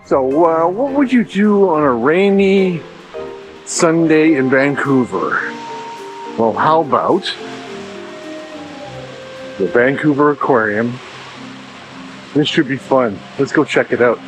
So, what would you do on a rainy Sunday in Vancouver? Well, how about the Vancouver Aquarium? This should be fun. Let's go check it out.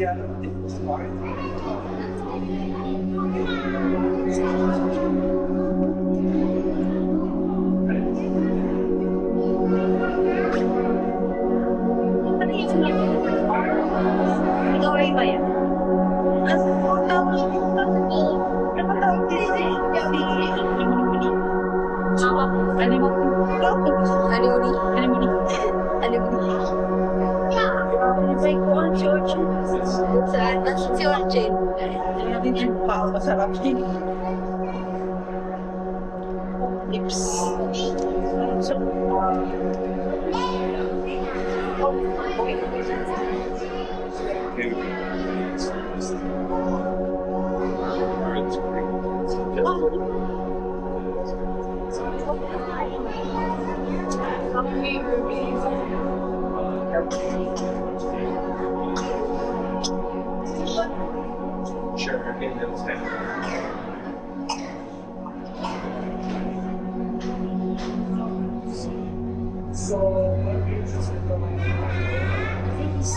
He's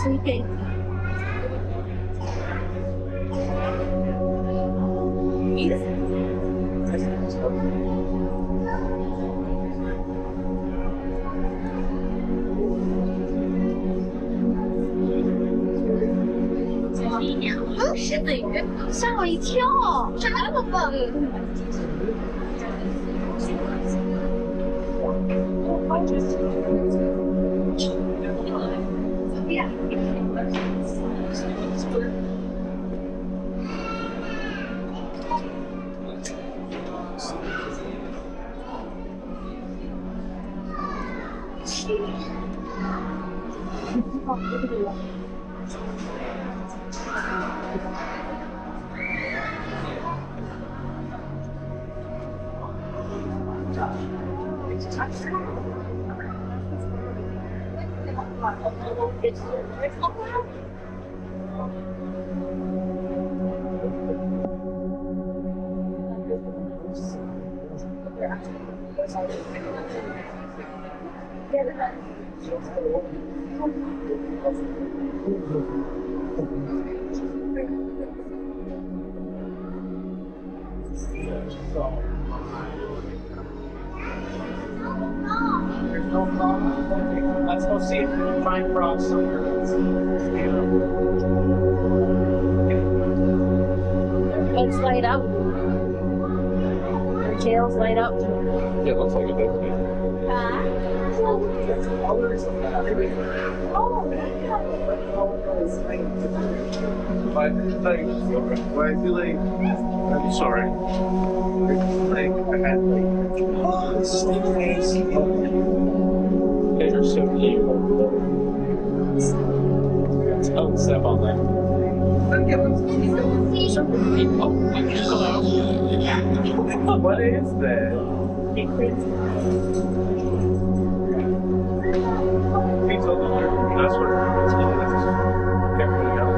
sleeping.是的，吓我一跳，这么棒！Let's go see if we can find frogs somewhere. Legs light up. Their tails light up. Yeah, it looks like it does. I'm sorry. Like, I had like, snake face. You guys are so cute. Don't step on that. What is that? That's what everybody else.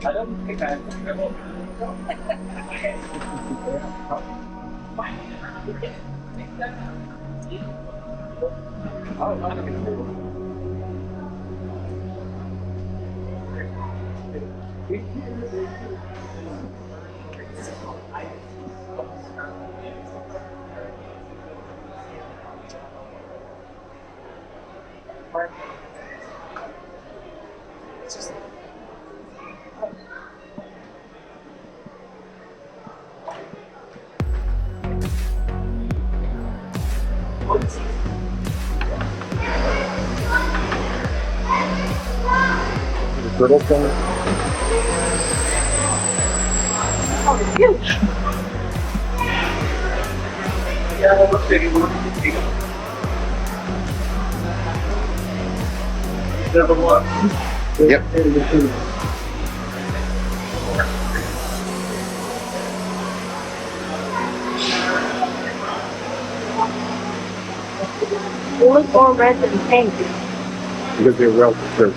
I don't think I Turtle thing. Oh, huge. Yep. They look more red than pink. Because they're real good.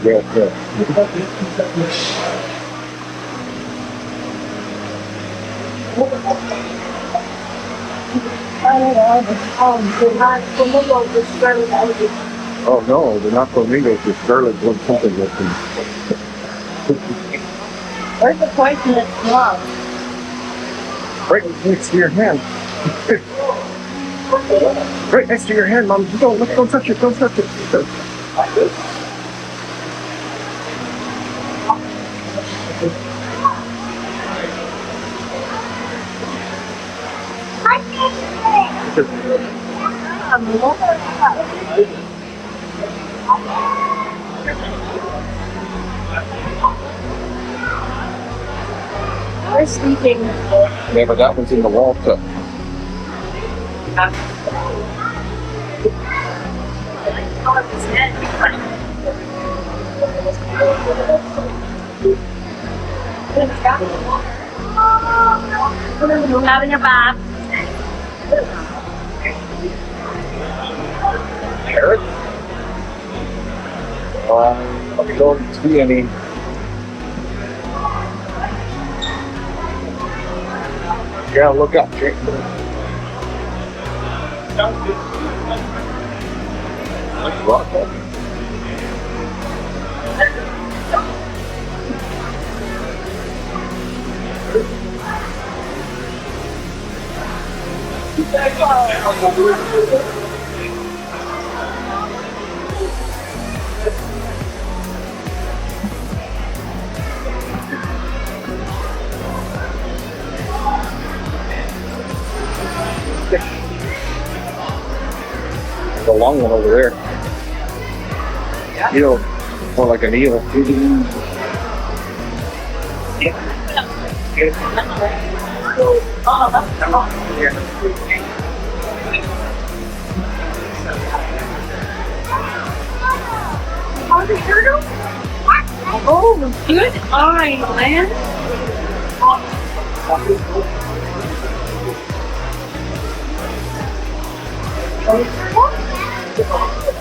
Oh no, they're not flamingos, they're scarlet blood something with them. Where's the poisonous glove? Right next to your hand. Right next to your hand, Mom. Don't touch it, don't touch it. We're sleeping. Yeah, but that one's in the wall too. Having a bath. Carrot? I don't see any. Yeah, look up, Jake. Like rock. There's a long one over there. Eel, more like an eel. Oh, the turtle? Oh, good eye, man.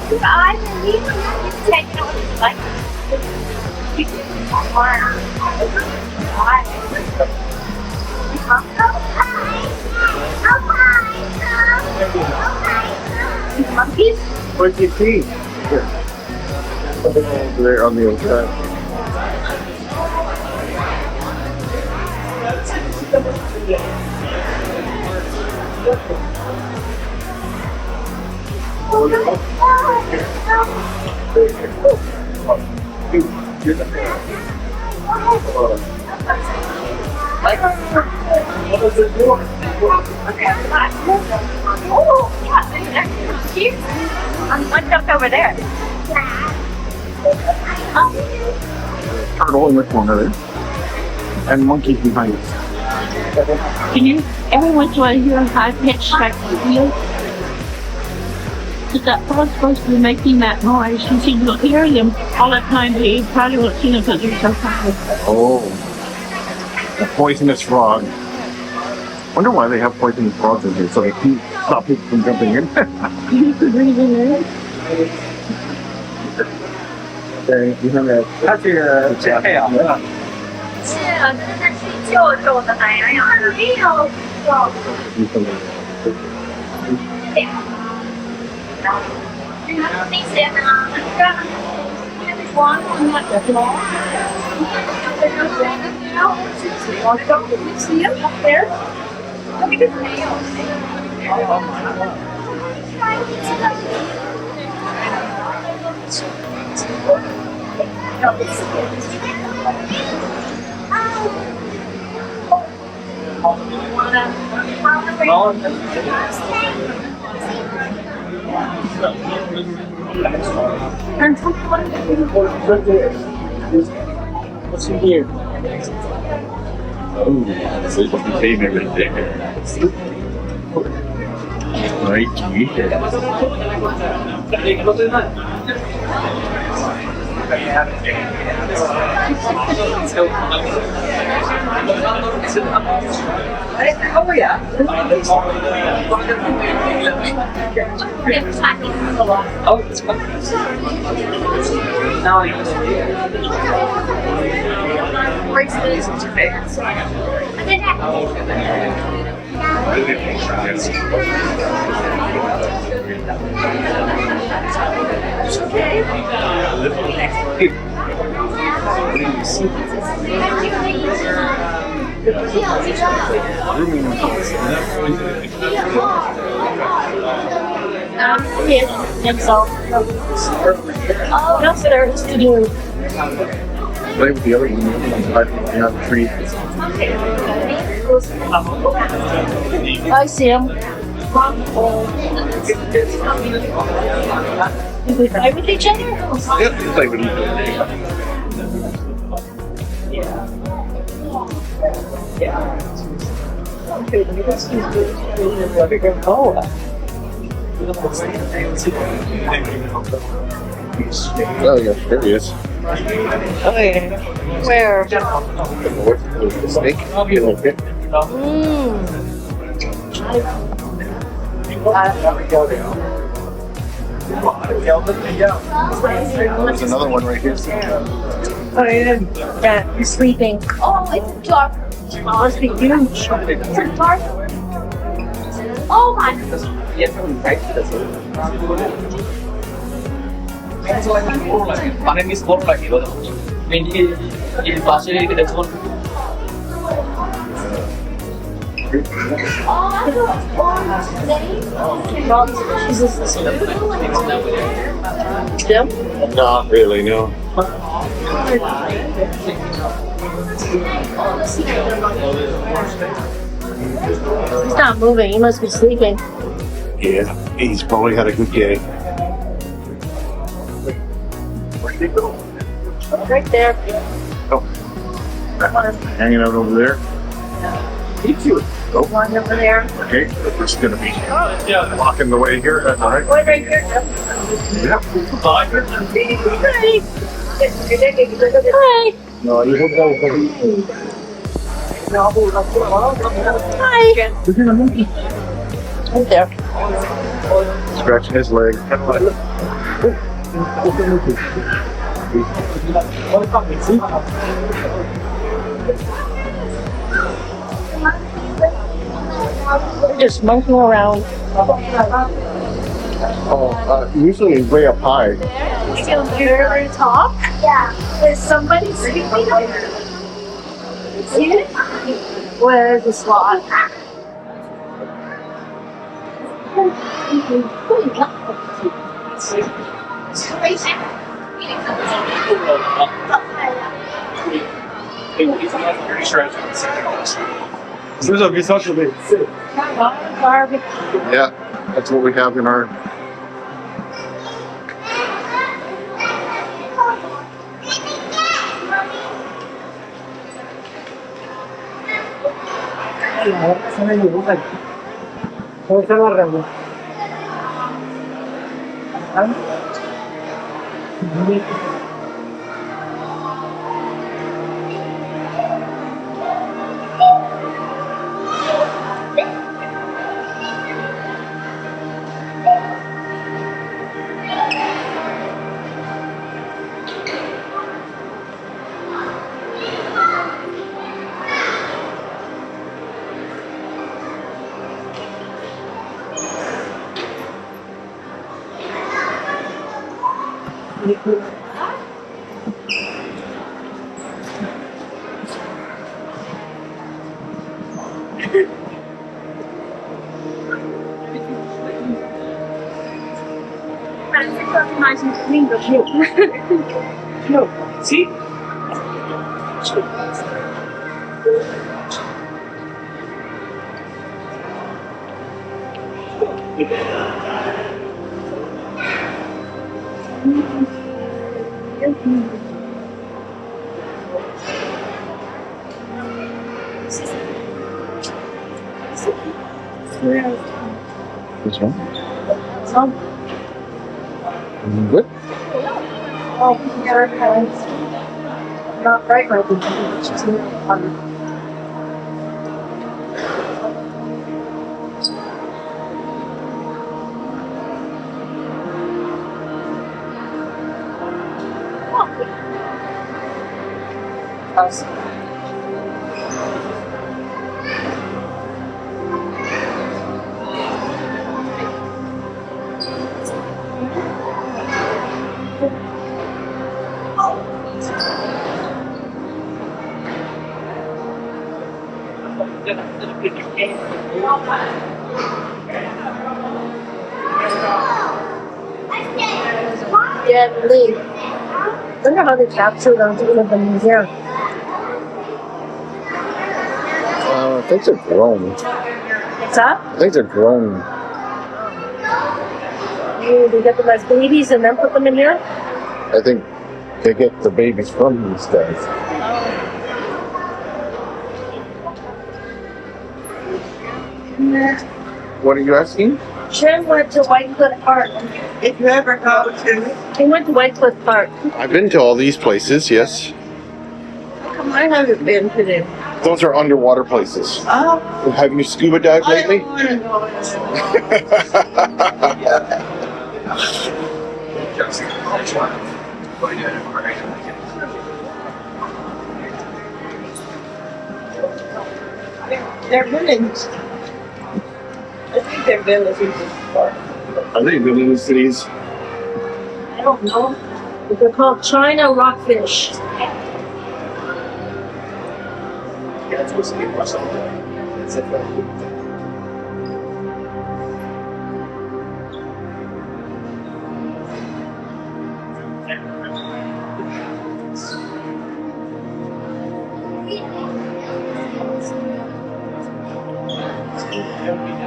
Good eye, and you can take it on his leg. Monkeys? What do you see? Over there on the other side. What's up over there? Turtle in the corner there. And monkeys behind us. Can you every once in a while hear a high pitched like wheel? Because that frog's supposed to be making that noise. You see, you'll hear them all the time, but you probably won't see them because they're so quiet. Oh. A poisonous frog. Wonder why they have poisonous frogs in here, so they can stop people from jumping in. You could breathe in there. 对，你看没？它这个这太阳了。是啊，这是去救救的海洋养的。没有。你看没？那些呢？光那个光。What's in here? Oh, this is the favorite right there. Right, you eat it. Oh yeah. Oh, it's fun. Now you Gracefully is your favorite. Yeah, think so. What else there is to do? Play with the other one. You have a tree. I see him. Do we play with each other? Yeah, you play with each other. Oh yeah, there he is. Okay. Where? The snake. You like it? There's another one right here. Oh, yeah, he's sleeping. Oh, it's dark. Oh, must be huge. It's dark. Oh my. panen di sport lagi loh. Ini di pasir ini kita cuma Jim? Not really, no. He's not moving. He must be sleeping. Yeah, he's probably had a good day. Right there. Oh, hanging out over there. Oh, One over there. okay. We're just gonna be blocking the way here. That's all right. One right here. Yeah. Hi. Hi. No, you won't go. Hi. Right there. Scratching his leg. They're just monkeying around. Usually way up high. Very top. Yeah. Is somebody sleeping? See it? Where's the slot? Barbie. Yeah, that's what we have in our. Parece que as imagens lindas, viu? No, see? This one? Some. Good. Oh, yeah, not bright red. It's just yeah, really. I wonder how they capture those in the museum. I think they're grown. What's that? I think they're grown. They get them as babies and then put them in here? I think they get the babies from these guys. What are you asking? Jim went to Whitecliff Park. If you ever go to, He went to Whitecliff Park. I've been to all these places, yes. I haven't been to them. Those are underwater places. oh, Have you scuba dived I lately? don't want to go. They're villains. I think they're villains. Are they living in the cities? I don't know. They're called China rockfish. There we go.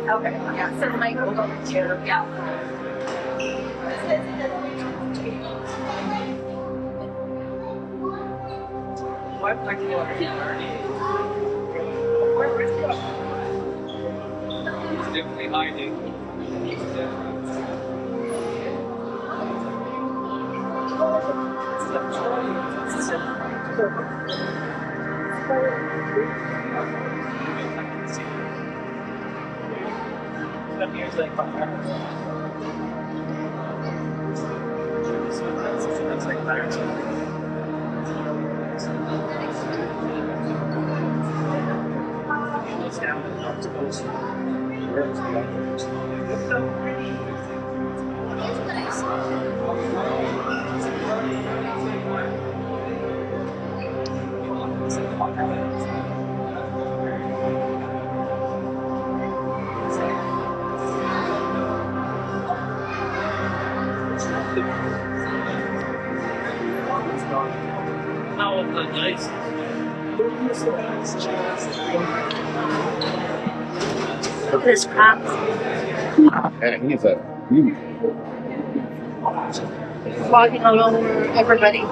Okay, yeah, so Mike will go to, yeah. What are you learning? Where is it? It's definitely hiding. It's Look at this crab. And he's a huge. Walking all over everybody.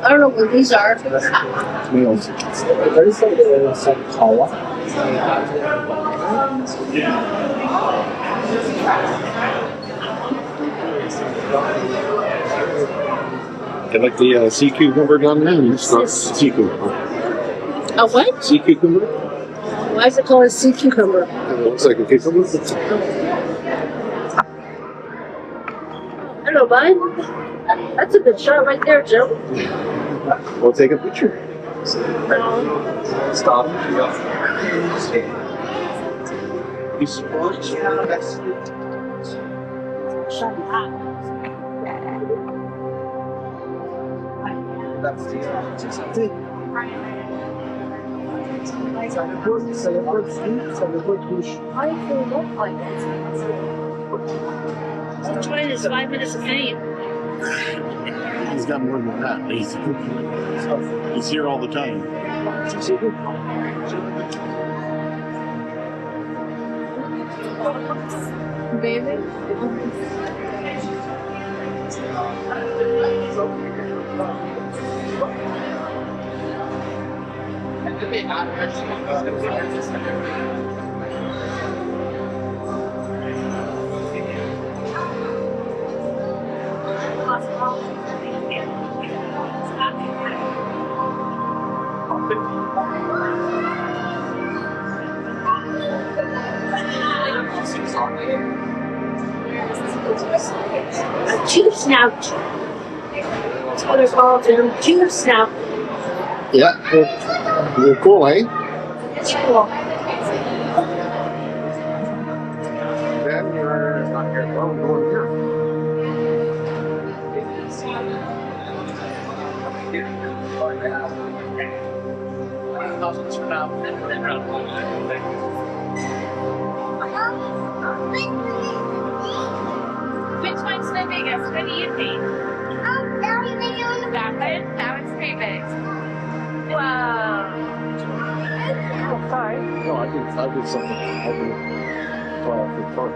I don't know what these are. Meals. There's some color. I like the sea cucumber down there. It's not sea cucumber. A what? Sea cucumber? Why is it called a sea cucumber? It looks like a cucumber. Hello, bud. That's a good shot right there, Joe. We'll take a picture. No. Stop. Which one is 5 minutes of fame? He's got more than that. He's here all the time. Baby. A tube snout. That's what they're called, Jim. Tube snout. Yeah. You're cool, eh? It's cool. Then you're not here. Well, going here. Which one's the biggest? What do you think? That one? That one's pretty big. Whoa. No, I did something. I did park.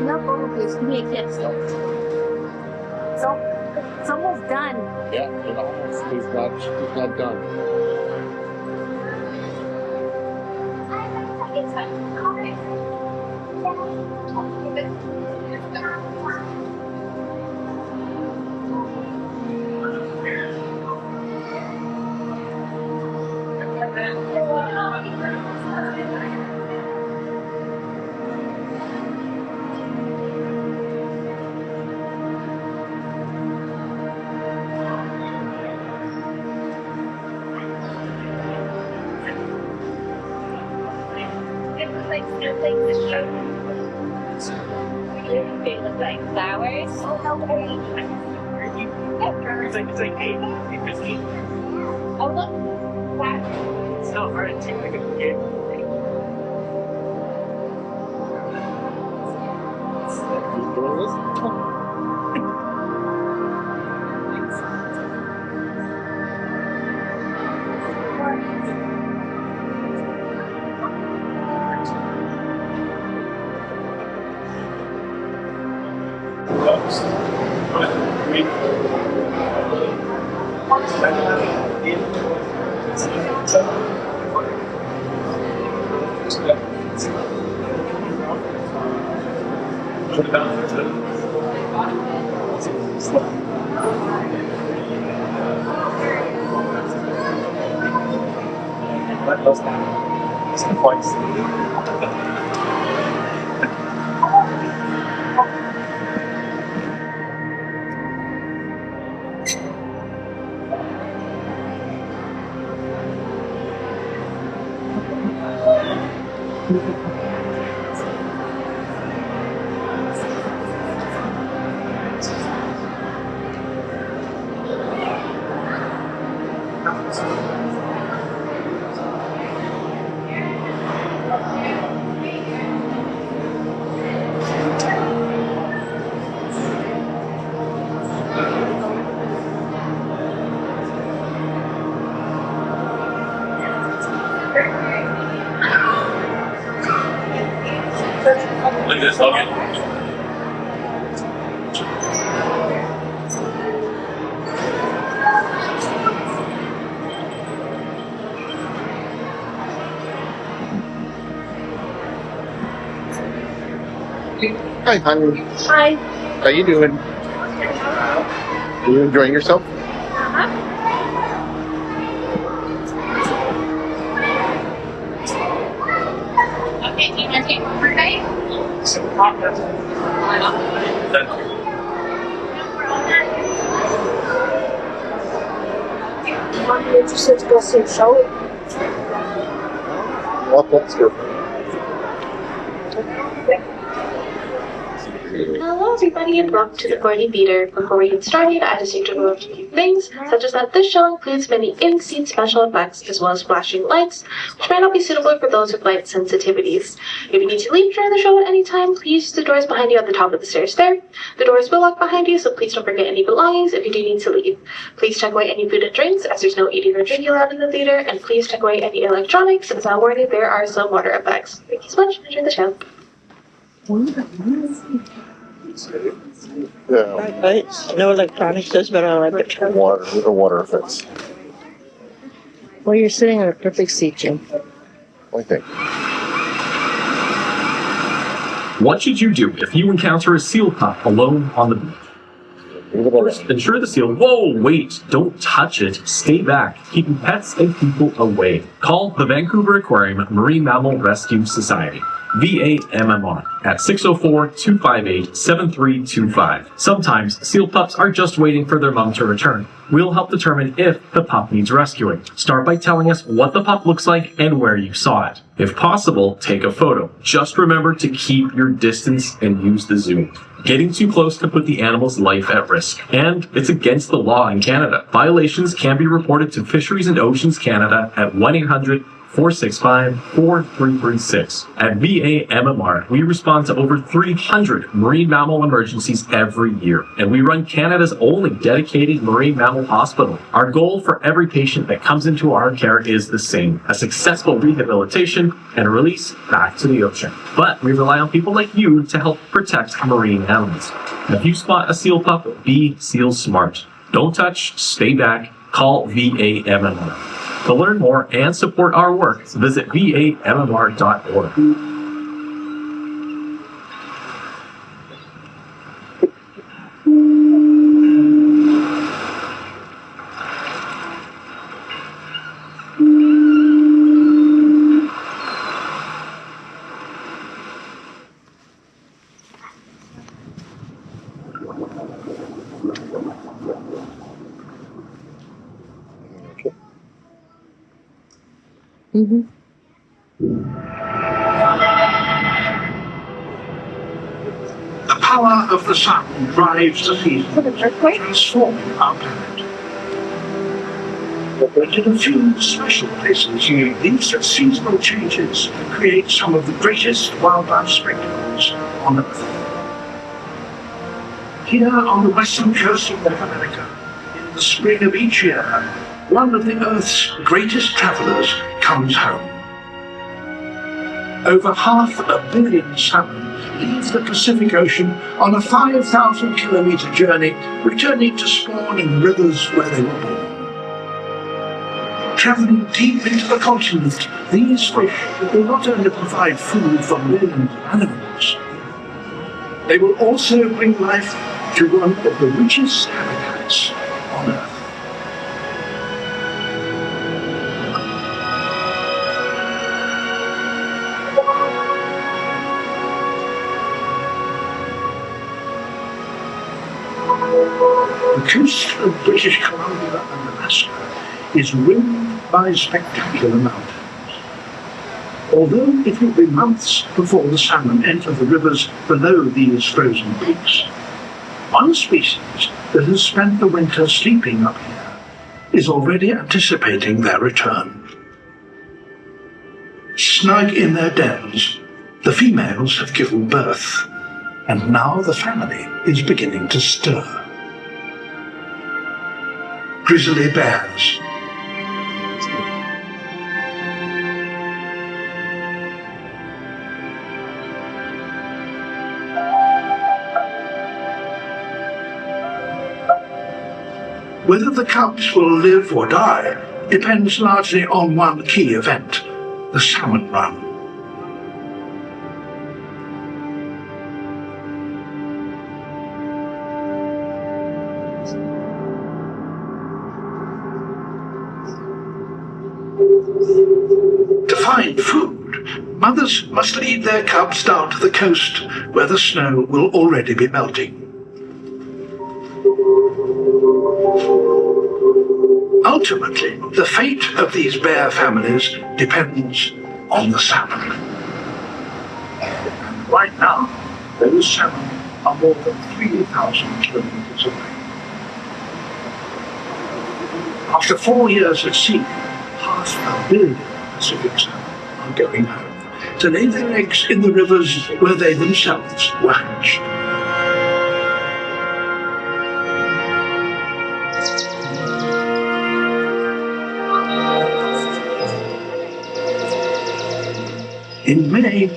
No, please, give me a kiss. So, it's almost done. Yeah, it almost he's not done. They look like flowers. It's like 8:15. Oh, look. That. It's not hard to take like a kid. You doing this? Like this, okay. Hi, honey. Hi. How you doing? Are you enjoying yourself? Okay, do you want to take one for night? I'm interested to go see a show. Well, that's good. Hello everybody and welcome to the Gordy Theater. Before we get started, I just need to go over a few things, such as that this show includes many in-scene special effects as well as flashing lights, which might not be suitable for those with light sensitivities. If you need to leave during the show at any time, please use the doors behind you at the top of the stairs there. The doors will lock behind you, so please don't forget any belongings if you do need to leave. Please check away any food and drinks, as there's no eating or drinking allowed in the theater, and please check away any electronics, as I'm warning there are some water effects. Thank you so much, enjoy the show. Yeah, No electronics does, but I like it. water effects. Well, you're sitting in a perfect seat, Jim. I think. What should you do if you encounter a seal pup alone on the beach? First, ensure the seal. Whoa, wait, don't touch it. Stay back, keeping pets and people away. Call the Vancouver Aquarium Marine Mammal Rescue Society, VAMMR, at 604-258-7325. Sometimes seal pups are just waiting for their mom to return. We'll help determine if the pup needs rescuing. Start by telling us what the pup looks like and where you saw it. If possible, take a photo. Just remember to keep your distance and use the zoom. Getting too close can put the animal's life at risk, and it's against the law in Canada. Violations can be reported to Fisheries and Oceans Canada at 1-800-465-4336. At VAMMR, we respond to over 300 marine mammal emergencies every year, and we run Canada's only dedicated marine mammal hospital. Our goal for every patient that comes into our care is the same: a successful rehabilitation and a release back to the ocean. But we rely on people like you to help protect marine animals. If you spot a seal pup, be seal smart. Don't touch, stay back, call VAMMR. To learn more and support our work, visit vammr.org. Mm-hmm. The power of the sun drives the seasons, transforming our planet. But in a few special places, these seasonal changes create some of the greatest wildlife spectacles on Earth. Here on the western coast of North America, in the spring of each year, one of the Earth's greatest travelers comes home. Over 500 million salmon leave the Pacific Ocean on a 5,000-kilometer journey, returning to spawn in rivers where they were born. Traveling deep into the continent, these fish will not only provide food for millions of animals, They will also bring life to one of the richest habitats on Earth. The coast of British Columbia and Alaska is rimmed by spectacular mountains. Although it will be months before the salmon enter the rivers below these frozen peaks, one species that has spent the winter sleeping up here is already anticipating their return. Snug in their dens, the females have given birth, and now the family is beginning to stir. Grizzly bears. Whether the cubs will live or die depends largely on one key event, the salmon run. To find food, mothers must lead their cubs down to the coast where the snow will already be melting. Ultimately, the fate of these bear families depends on the salmon. And right now, those salmon are more than 3,000 kilometers away. After 4 years at sea, 500 million Pacific salmon are going home to lay their eggs in the rivers where they themselves were hatched. In May,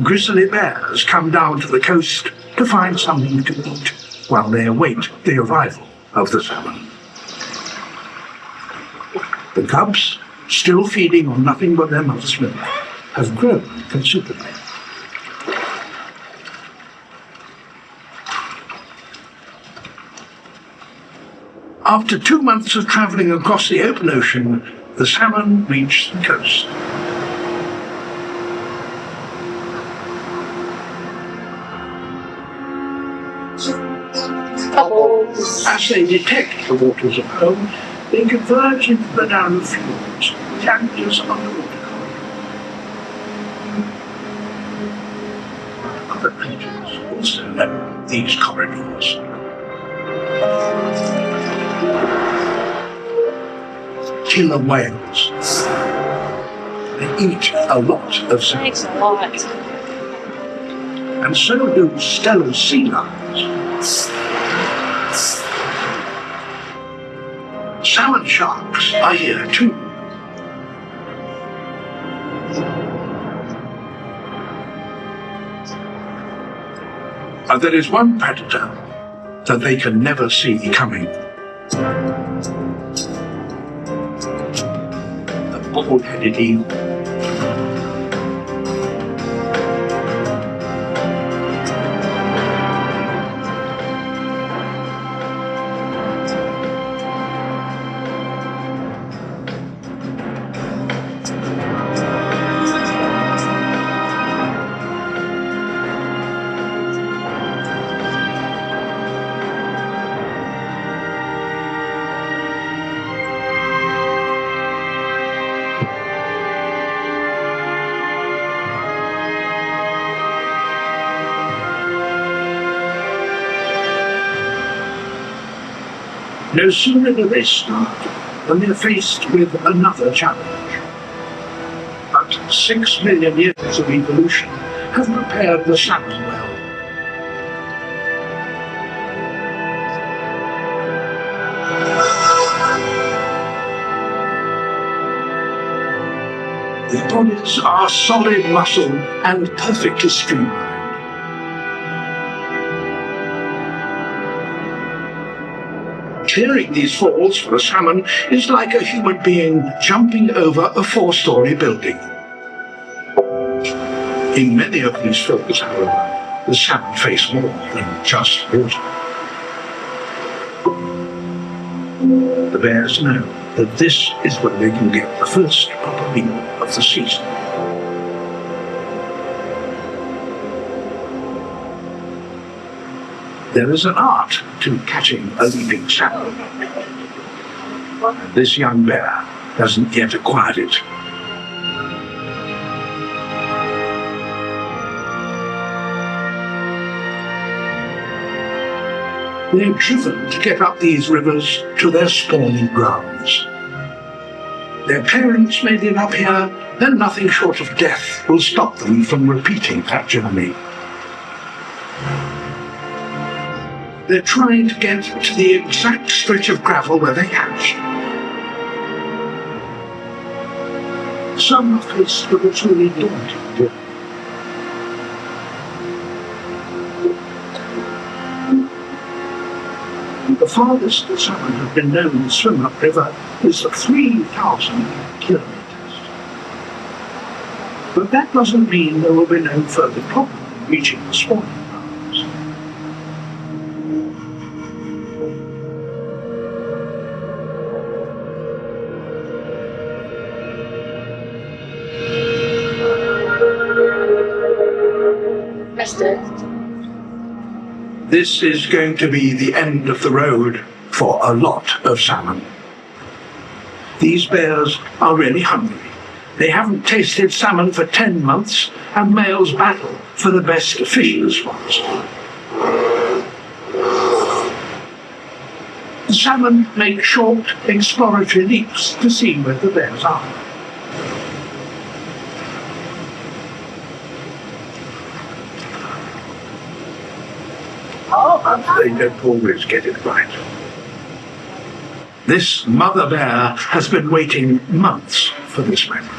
grizzly bears come down to the coast to find something to eat while they await the arrival of the salmon. The cubs, still feeding on nothing but their mother's milk, have grown considerably. After 2 months of travelling across the open ocean, the salmon reach the coast. As they detect the waters of home, they converge into the narrow fjords, the anglers underwater corridor. Other creatures also know these corridors. Killer whales. They eat a lot of salmon. Thanks a lot. And so do stellar sea lions. Salmon sharks are here too. And there is one predator that they can never see coming. The bald-headed eel. No sooner do they start than they're faced with another challenge. But 6 million years of evolution have prepared the salmon well. Their bodies are solid muscle and perfectly streamlined. Clearing these falls for a salmon is like a human being jumping over a 4-story building. In many of these films, however, the salmon face more than just water. The bears know that this is where they can get the first proper meal of the season. There is an art to catching a leaping salmon. This young bear hasn't yet acquired it. They're driven to get up these rivers to their spawning grounds. Their parents made it up here, and nothing short of death will stop them from repeating that journey. They're trying to get to the exact stretch of gravel where they hatched. Some are faced with a truly daunting journey. The farthest the salmon have been known to swim upriver is 3,000 kilometers. But that doesn't mean there will be no further problem in reaching the spawning grounds. This is going to be the end of the road for a lot of salmon. These bears are really hungry. They haven't tasted salmon for 10 months, and males battle for the best fishing spots. The salmon make short, exploratory leaps to see where the bears are. But they don't always get it right. This mother bear has been waiting months for this moment.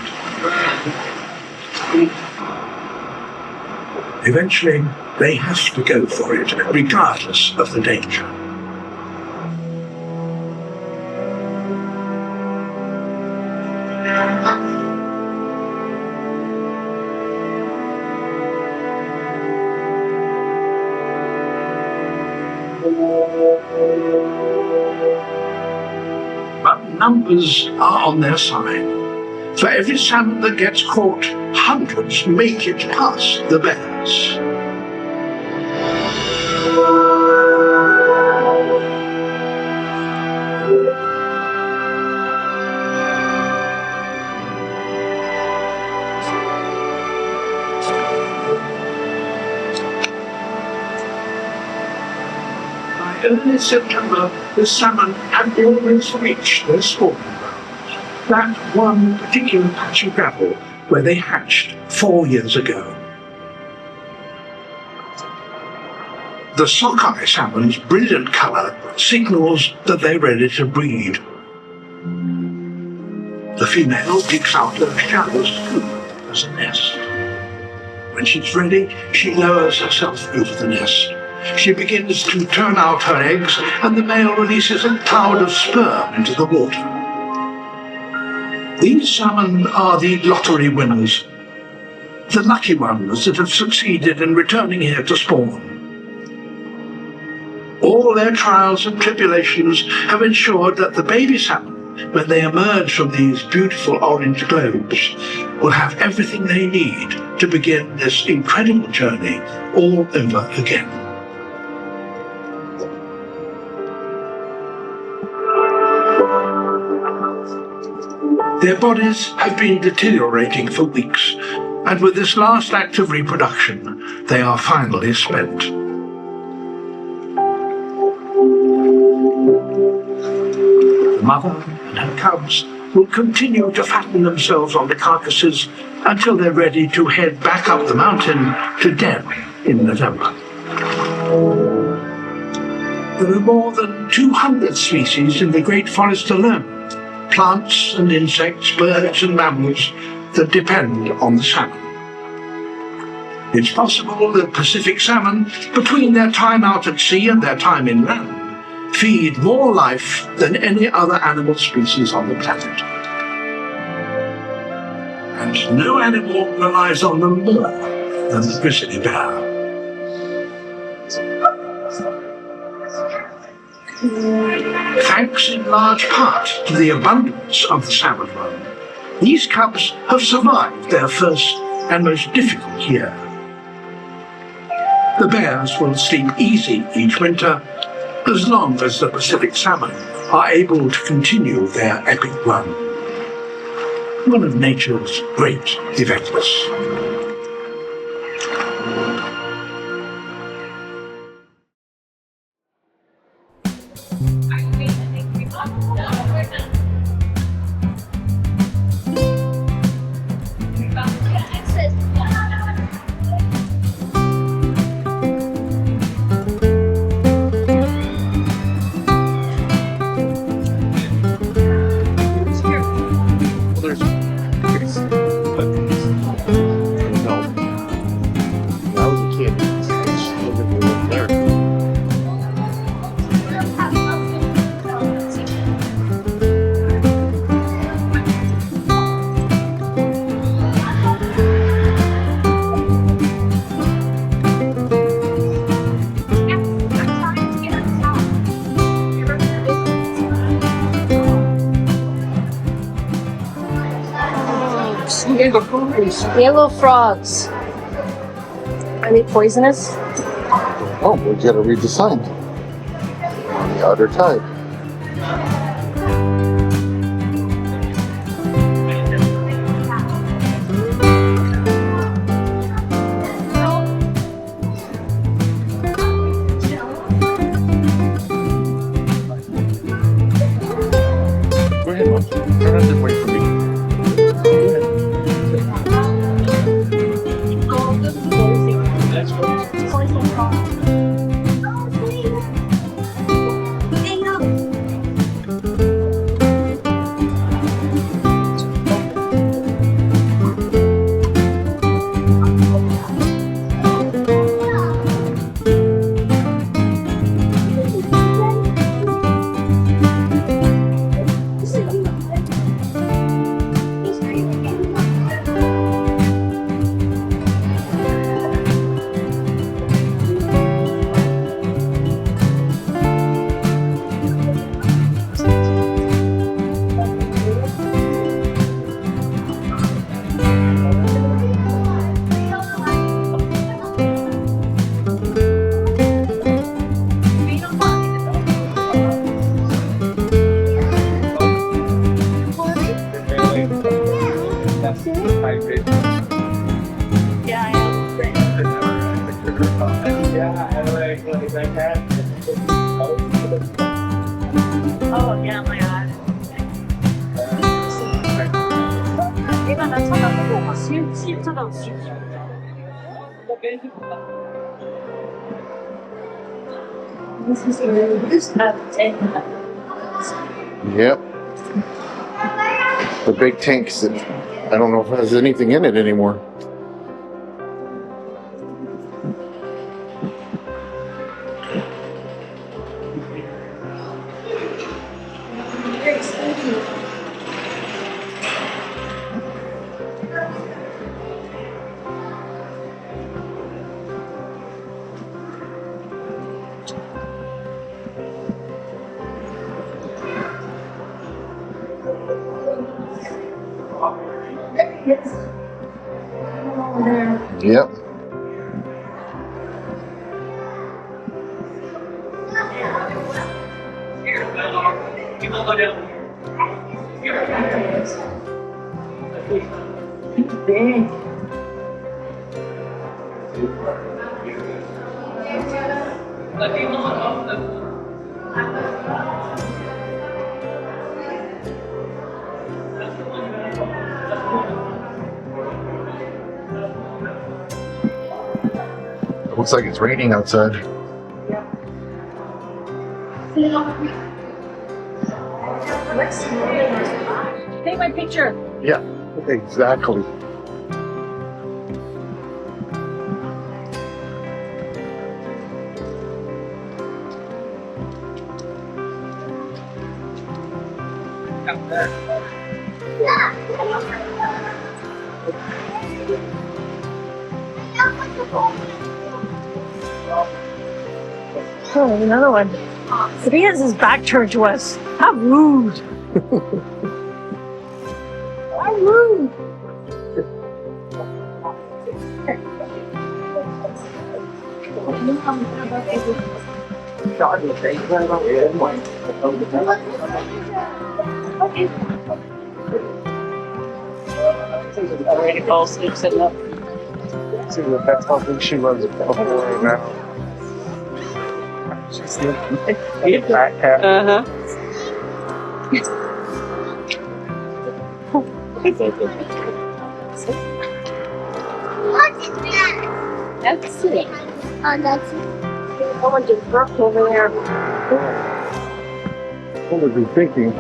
Eventually, they have to go for it, regardless of the danger. But numbers are on their side. For every salmon that gets caught, hundreds make it past the bears. By early September, the salmon had almost reached their spawning grounds. That one particular patch of gravel where they hatched 4 years ago. The sockeye salmon's brilliant colour signals that they're ready to breed. The female digs out a shallow scoop as a nest. When she's ready, she lowers herself over the nest. She begins to turn out her eggs, and the male releases a cloud of sperm into the water. These salmon are the lottery winners, the lucky ones that have succeeded in returning here to spawn. All their trials and tribulations have ensured that the baby salmon, when they emerge from these beautiful orange globes, will have everything they need to begin this incredible journey all over again. Their bodies have been deteriorating for weeks, and with this last act of reproduction, they are finally spent. The mother and her cubs will continue to fatten themselves on the carcasses until they're ready to head back up the mountain to Den in November. There are more than 200 species in the Great Forest alone. Plants and insects, birds and mammals that depend on the salmon. It's possible that Pacific salmon, between their time out at sea and their time inland, feed more life than any other animal species on the planet. And no animal relies on them more than the grizzly bear. Thanks in large part to the abundance of the salmon run, these cubs have survived their first and most difficult year. The bears will sleep easy each winter as long as the Pacific salmon are able to continue their epic run. One of nature's great events. Yellow frogs. Are they poisonous? Oh, we gotta read the sign. On the outer tide. Go ahead, Mom. Don't have to wait for me. Oh, yeah, my God. 얘가 나 쳐다보고 실 쳐다보고. This is really Yep. The big tanks that I don't know if it has anything in it anymore. Yep. big. Looks like it's raining outside. Take my picture. Yeah, exactly. Oh, another one. But he has his back turned to us. How rude. How rude. Already fall asleep sitting up. See, that's how big she was before now. She's the fat cat. Uh-huh. That's it. Oh, that's Someone just burped over there. What was he thinking?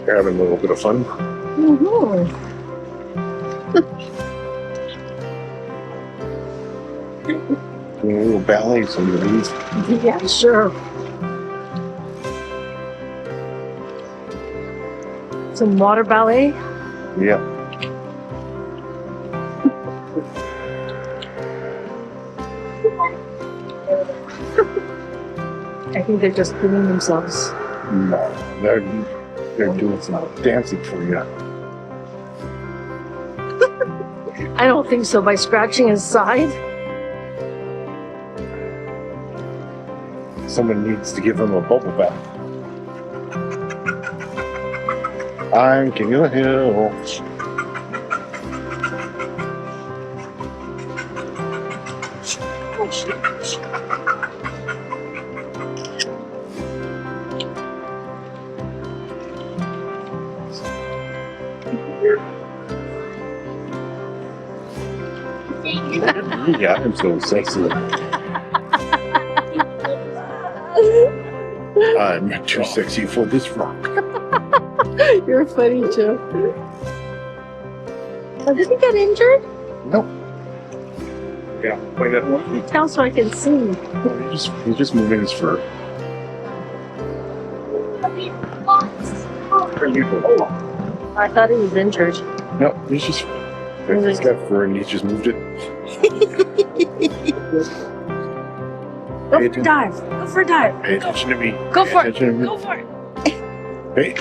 They're having a little bit of fun. Mm-hmm. Doing a little ballet, some of these. Yeah, sure. Some water ballet. Yeah. I think they're just cleaning themselves. No, they're doing some dancing for you. I don't think so. By scratching his side. Someone needs to give him a bubble bath. I'm king of the hill. Yeah, I'm so sexy. I'm too sexy for this rock. You're funny, Joe. Oh, did he get injured? No. Yeah, play that one. Tell so I can see. He's just moving his fur. Are you doing? I thought he was injured. No, he's got fur and he just moved it. Go for a dive. Go for a dive. Pay attention to me. Go Pay for it. attention to me. Go for it. Hey.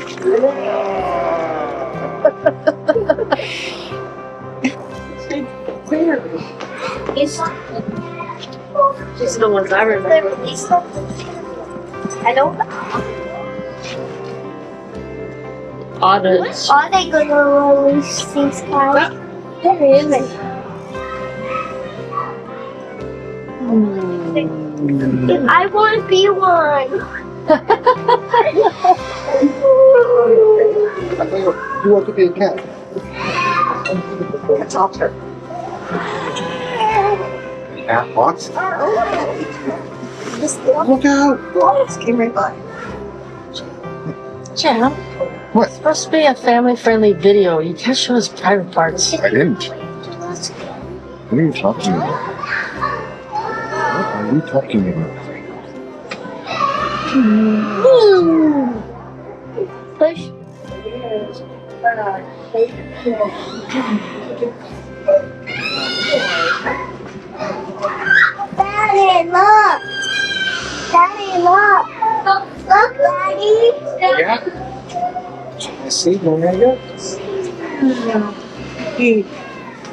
She's the ones I remember. Hello? Otters. Are they gonna release these guys? There he is. I want to be one. You want to be a cat? That's Otter. Cat box? Look out! Just came right by. Jim, What? it's supposed to be a family-friendly video. You can't show us private parts. I didn't. What are you talking about? What are you talking about? Push. Daddy, look. Daddy, look. Look, Daddy. Yeah. I see, Omega.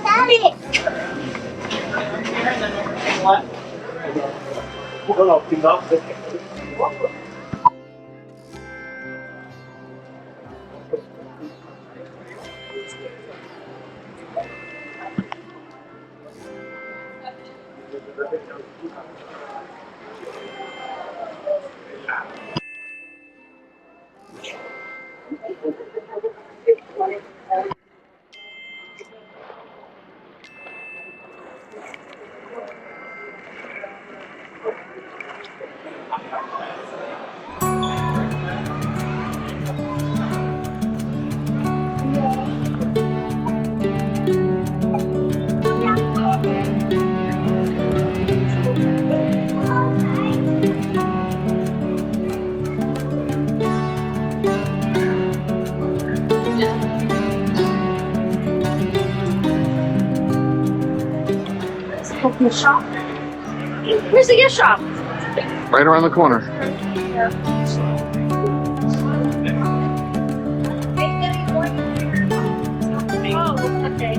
Daddy. gift shop? Where's the gift shop? Right around the corner. Oh, okay.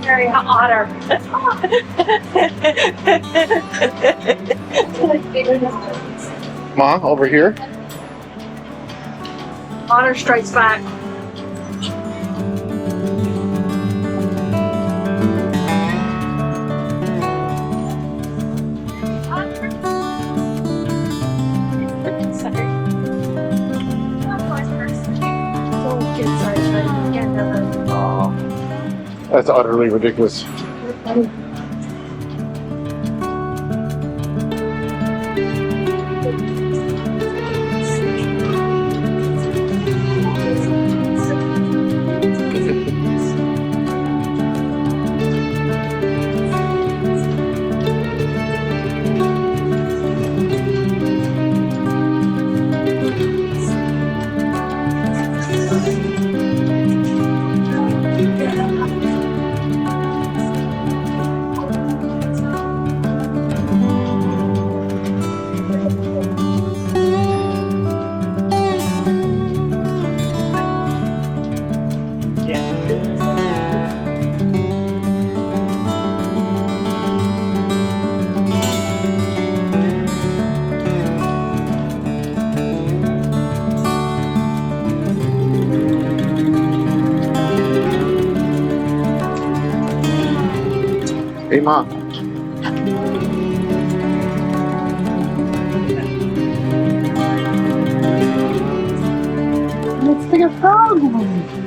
Very otter. Ma, over here. Otter strikes back. That's utterly ridiculous. Hey, Ma. Let's take a frog.